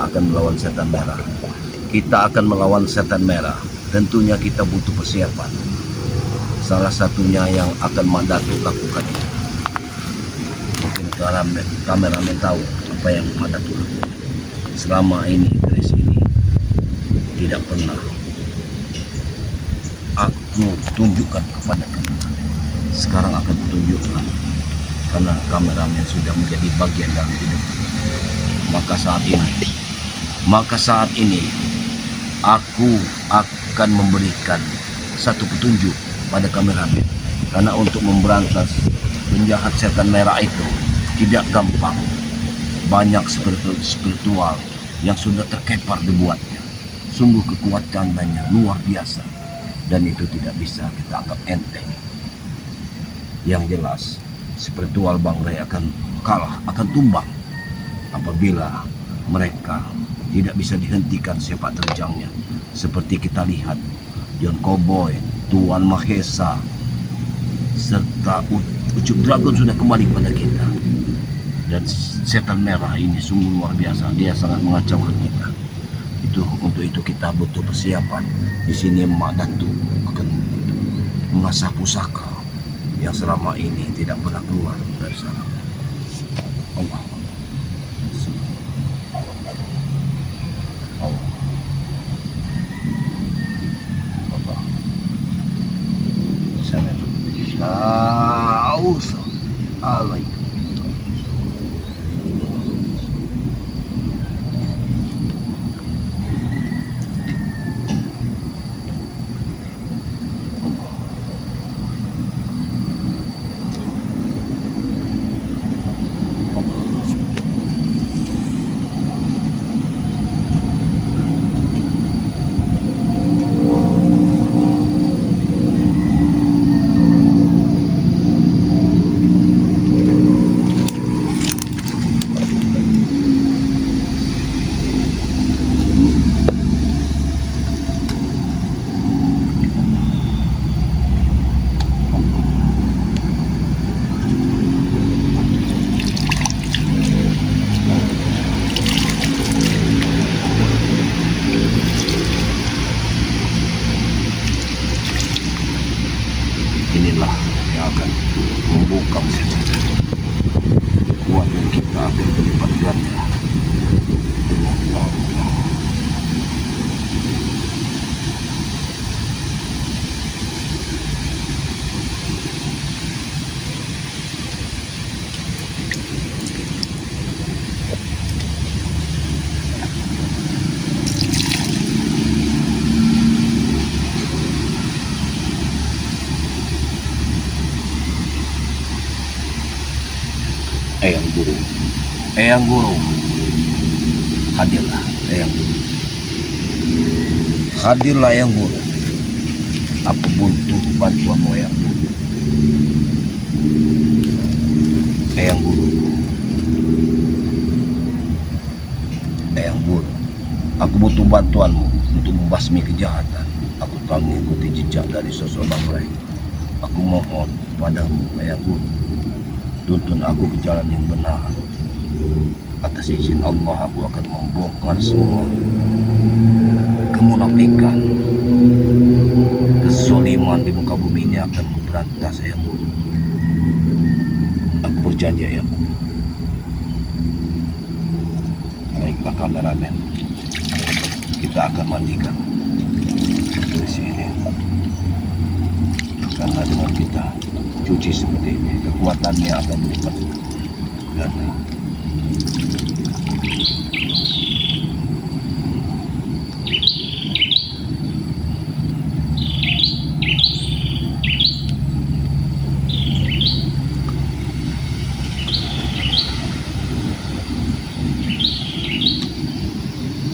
akan melawan setan merah. Kita akan melawan setan merah. Tentunya kita butuh persiapan. Salah satunya yang akan Madatu lakukan. Mungkin kameramen tahu apa yang Madatu lakukan. Selama ini Grace ini tidak pernah aku tunjukkan kepada kamu. Sekarang akan tunjukkan, karena kameramen sudah menjadi bagian dalam hidup. Maka saat ini aku akan memberikan satu petunjuk pada kameramen, karena untuk memberantas penjahat setan merah itu tidak gampang. Banyak spiritual yang sudah terkepar dibuatnya. Sungguh kekuatannya luar biasa, dan itu tidak bisa kita anggap enteng. Yang jelas spiritual Bang Ray akan kalah, akan tumbang apabila mereka tidak bisa dihentikan sepak terjangnya. Seperti kita lihat John Cowboy, Tuan Mahesa, serta Ucup Dragon sudah kembali pada kita. Dan setan merah ini sungguh luar biasa, dia sangat mengacaukan kita. Untuk itu kita butuh persiapan. Di sini Madatu akan mengasah pusaka yang selama ini tidak pernah keluar dari sana. Allah. Inilah yang akan membuka mesin kekuatan kita akan berlipat ganda dengan Allah. Eyang Guru, hadirlah Eyang Guru. Hadirlah Eyang Guru. Aku butuh bantuanmu Eyang Guru. Eyang Guru. Eyang Guru. Aku butuh bantuanmu untuk membasmi kejahatan. Aku telah mengikuti jejak dari sosok Bang Ray. Aku mohon padamu Eyang Guru, tuntun aku ke jalan yang benar. Atas izin Allah aku akan membongkar semua kemunafikan, kezaliman di muka bumi ini akan memberantas Eyang Guru. Aku berjanji Eyang Guru. Baiklah kameramen, kita akan mandikan di sini. Karena dengan kita cuci seperti ini, kekuatannya akan berlipat ganda.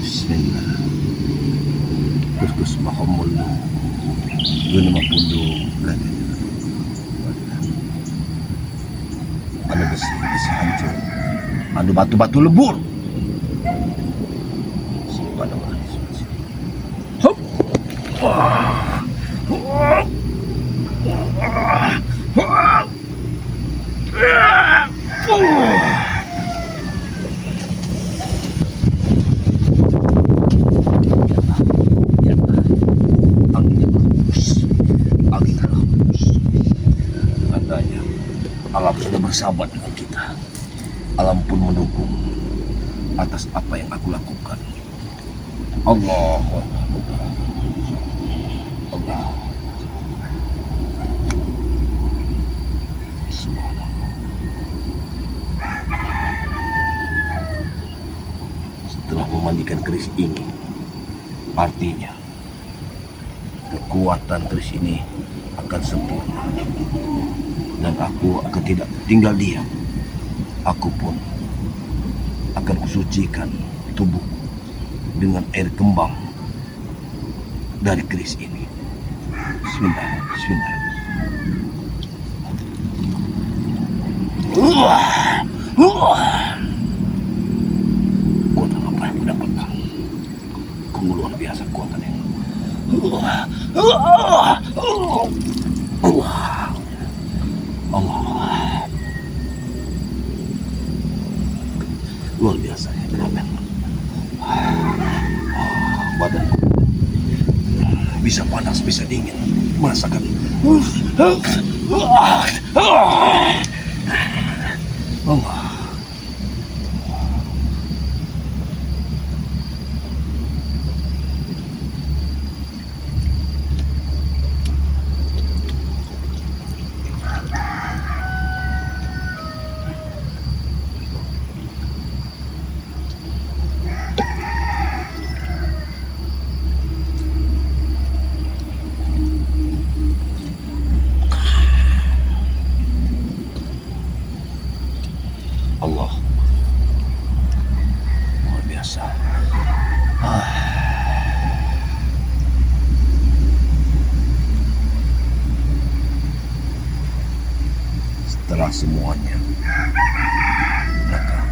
Bismillah. Kuskus mahamullu. Yun naman pundo lagi. Ada besi hancur. Ada batu-batu lebur. Pada hop. bersahabat dengan kita. Alam pun mendukung atas apa yang aku lakukan. Allah, Allah. Setelah memandikan keris ini, artinya kekuatan keris ini akan sempurna dan aku akan tidak tinggal diam. Aku pun akan kusucikan tubuhku dengan air kembang dari keris ini. Bismillah, bismillah. Kuatan apa yang aku dapatkan? Kamu luar biasa kuatan ini. Allah. Luar biasa ya, Ramen. Badanku bisa panas, bisa dingin. Merasakan. Allah. Allah, luar biasa. Setelah semuanya, maka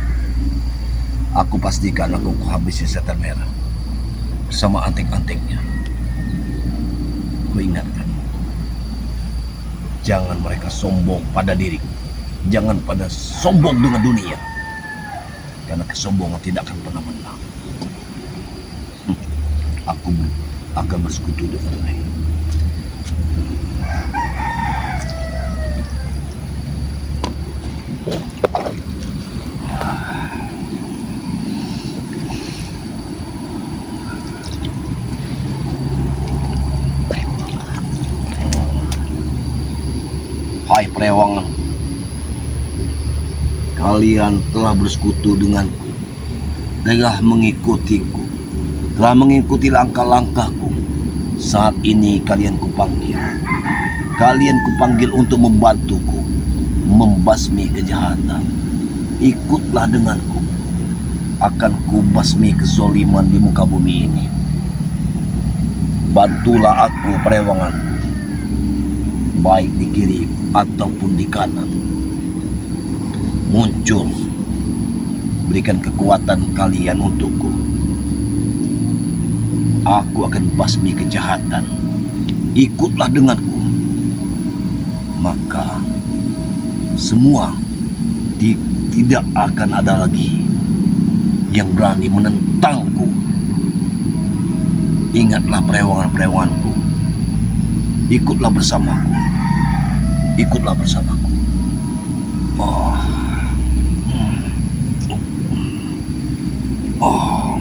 aku pastikan aku habisi setan merah bersama anting-antingnya. Kuingatkan, jangan mereka sombong pada diri. Jangan pada sombong dengan dunia, karena kesombongan tidak akan pernah menang. Aku akan bersekutu dengan mereka. Hai perewangan, kalian telah bersekutu denganku, telah mengikutiku, telah mengikuti langkah-langkahku. Saat ini kalian kupanggil. Kalian kupanggil untuk membantuku membasmi kejahatan. Ikutlah denganku. Akan kubasmi kezaliman di muka bumi ini. Bantulah aku perewangan, baik di kiri ataupun di kanan. Muncul, berikan kekuatan kalian untukku. Aku akan basmi kejahatan. Ikutlah denganku, maka semua tidak akan ada lagi yang berani menentangku. Ingatlah perewangan-perewanganku, ikutlah bersamaku. Ikutlah bersamaku. Oh. Oh.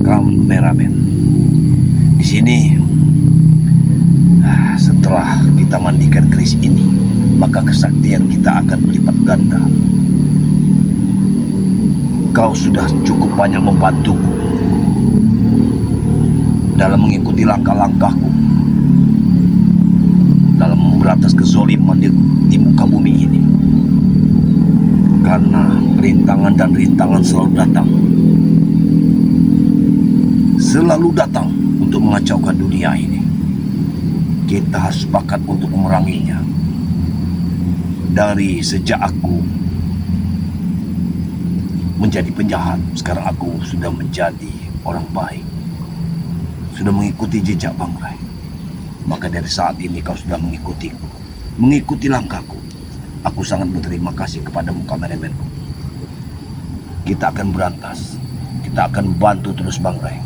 Kameramen. Di sini setelah kita mandikan keris ini, maka kesaktian kita akan berlipat ganda. Kau sudah cukup banyak membantuku dalam mengikuti langkah-langkahku dalam memberantas kezaliman di muka bumi ini. Karena rintangan dan rintangan selalu datang untuk mengacaukan dunia ini. Kita harus sepakat untuk memeranginya. Dari sejak aku menjadi penjahat, sekarang aku sudah menjadi orang baik, sudah mengikuti jejak Bang Rai. Maka dari saat ini kau sudah mengikutiku, mengikuti langkahku. Aku sangat berterima kasih kepadamu kameramenku. Kita akan berantas. Kita akan bantu terus Bang Ray.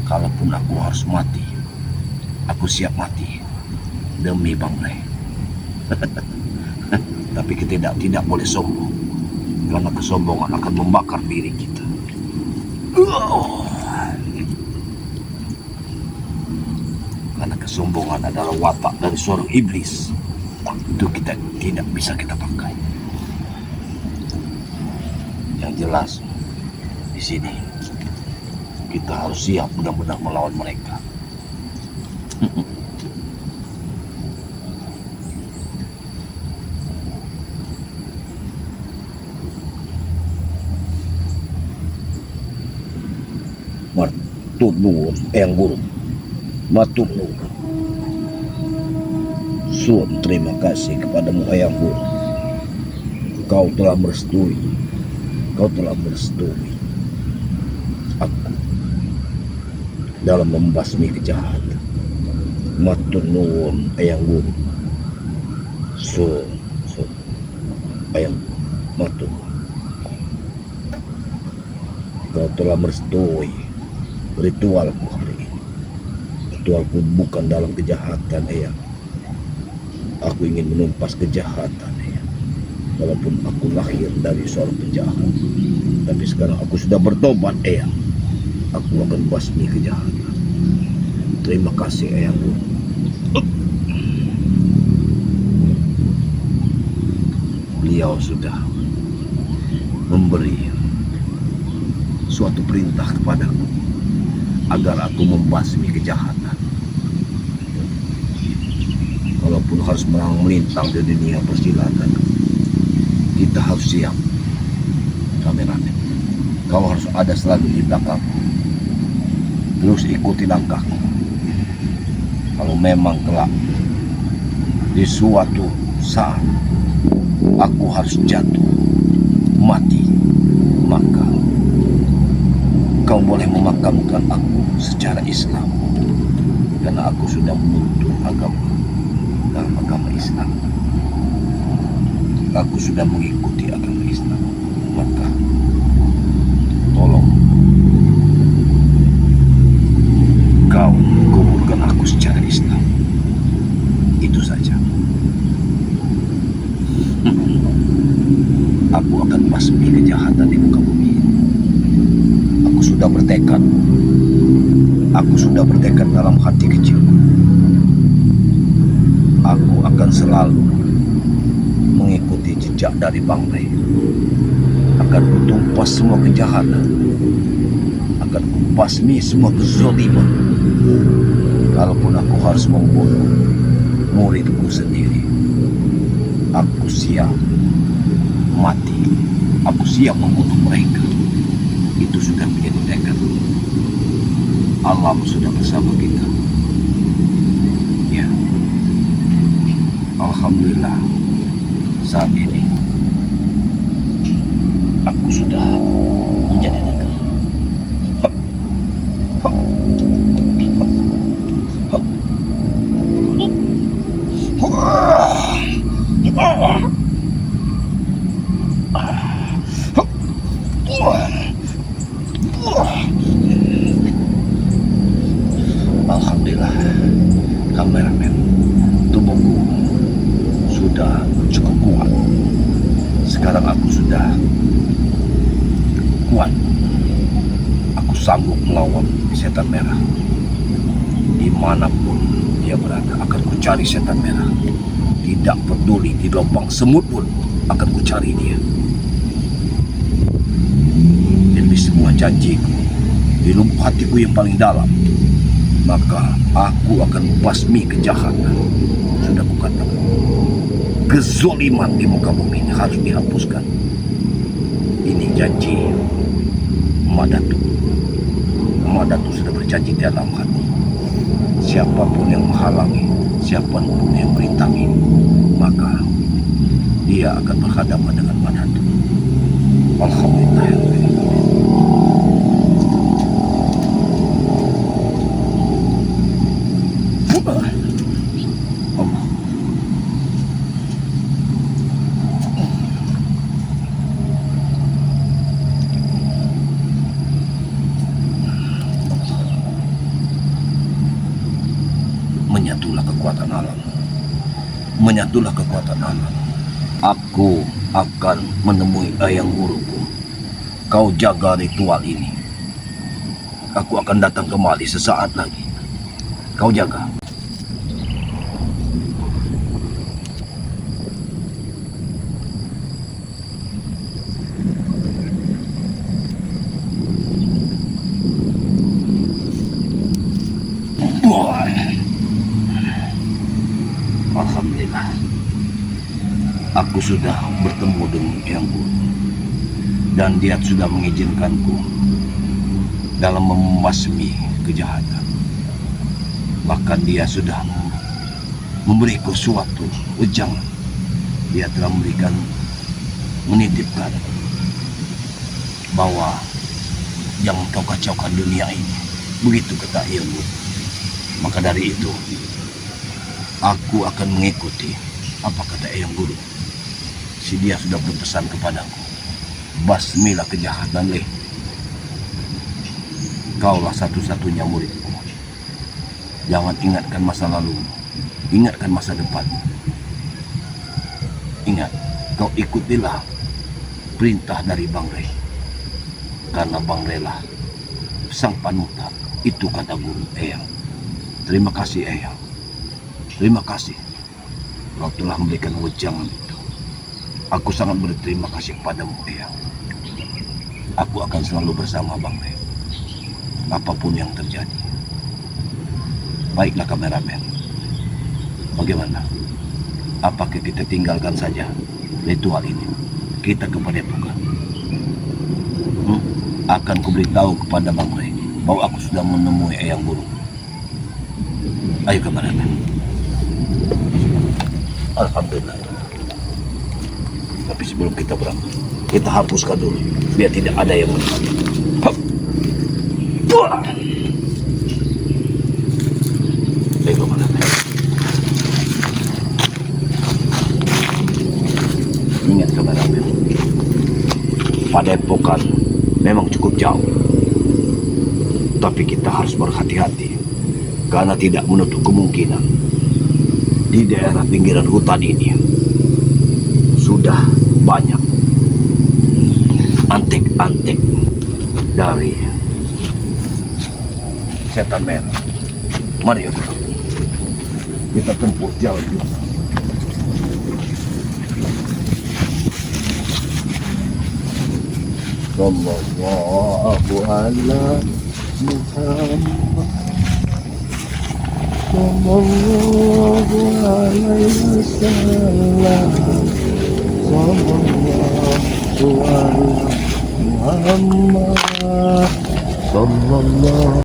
Kalaupun aku harus mati, aku siap mati demi Bang Ray. Tapi kita tidak boleh sombong, karena kesombongan akan membakar diri kita. Karena kesombongan adalah watak dari seorang iblis. Itu kita tidak bisa kita pakai. Yang jelas di sini kita harus siap benar-benar melawan mereka. Matur nuwun Eyang Guru. Matur nuwun. Suun terima kasih kepadamu Eyang Guru. Kau telah merestui. Aku dalam membasmi kejahatan. Matur nuwun Eyang Guru. Suun Eyang matur. Kau telah merestui ritualku hari ini. Ritualku bukan dalam kejahatan, Eyang. Aku ingin menumpas kejahatan, Eyang. Walaupun aku lahir dari seorang penjahat, tapi sekarang aku sudah bertobat, Eyang. Aku akan basmi kejahatan. Terima kasih, Eyang. Beliau sudah memberi suatu perintah kepadaku agar aku membasmi kejahatan. Walaupun harus merang melintang di dunia persilatan, kita harus siap. Kameramen, kau harus ada selalu di belakangku. Terus ikuti langkahku. Kalau memang kelak di suatu saat aku harus jatuh mati, maka kau boleh memakamkan aku secara Islam, karena aku sudah menuntut agama dalam agama Islam. Aku sudah mengikuti agama Islam, maka tolong kau kuburkan aku secara Islam. Itu saja. Aku akan basmi kejahatan di muka bumi ini. Aku sudah bertekad. Aku sudah bertekad dalam hati kecilku. Aku akan selalu mengikuti jejak dari Bang Ray. Akan kutumpas semua kejahatan. Akan kubasmi semua kezaliman. Kalaupun aku harus membunuh muridku sendiri, aku siap mati. Aku siap membunuh mereka. Itu sudah menjadi tekad. Allah sudah bersama kita. Ya, alhamdulillah saat ini aku sudah menjadi tekad. Alhamdulillah, kameramen, tubuhku sudah cukup kuat. Sekarang aku sudah kuat. Aku sanggup melawan setan merah. Dimanapun dia berada, akan kucari setan merah. Tidak peduli di lubang semut pun akan kucari dia. Demi semua janjiku, di lubuk hatiku yang paling dalam, maka aku akan basmi kejahatan. Sudah kukatakan, kezaliman di muka bumi ini harus dihapuskan. Ini janji Madatu. Madatu sudah berjanji di dalam hati. Siapapun yang menghalangi, siapapun yang merintangi, maka dia akan berhadapan dengan Madatu. Alhamdulillah. Allah. Menyatulah kekuatan alam. Menyatulah kekuatan alam. Aku akan menemui ayang guruku. Kau jaga ritual ini. Aku akan datang kembali sesaat lagi. Kau jaga. Wah. Alhamdulillah. Aku sudah bertemu dengan Yang Guru. Dan dia sudah mengizinkanku dalam membasmi kejahatan. Bahkan dia sudah memberiku suatu ujangan. Dia telah menitipkan bahwa jangan kau kacaukan dunia ini. Begitu kata Yang Guru. Maka dari itu, aku akan mengikuti apa kata Yang Guru. Si dia sudah berpesan kepadaku, basmilah kejahatan, leh. Kaulah satu-satunya muridku. Jangan ingatkan masa lalu, ingatkan masa depan. Ingat, kau ikutilah perintah dari Bang Rey. Karena Bang Rey lah sang panutan. Itu kata Guru Eyang. Terima kasih Eyang. Terima kasih. Kau telah memberikan wejangan itu. Aku sangat berterima kasih padamu, Eyang. Aku akan selalu bersama Bang Rey. Apapun yang terjadi. Baiklah kameramen. Bagaimana? Apakah kita tinggalkan saja ritual ini? Kita ke Padepokan. Akan kuberitahu kepada Bang Rey bahwa aku sudah menemui Eyang Guru. Ayo kameramen. Alhamdulillah. Tapi sebelum kita berangkat, kita hapuskan dulu biar tidak ada yang melihat. Baik kameramen. Ingat kameramen, Padepokan memang cukup jauh, tapi kita harus berhati-hati karena tidak menutup kemungkinan di daerah pinggiran hutan ini sudah banyak antek-antek dari setan merah. Mari kita tempuh jalan itu. Sallallahu ala Muhammad. Sallallahu alaihi wasallam. Sallallahu ala Muhammad. Sallallahu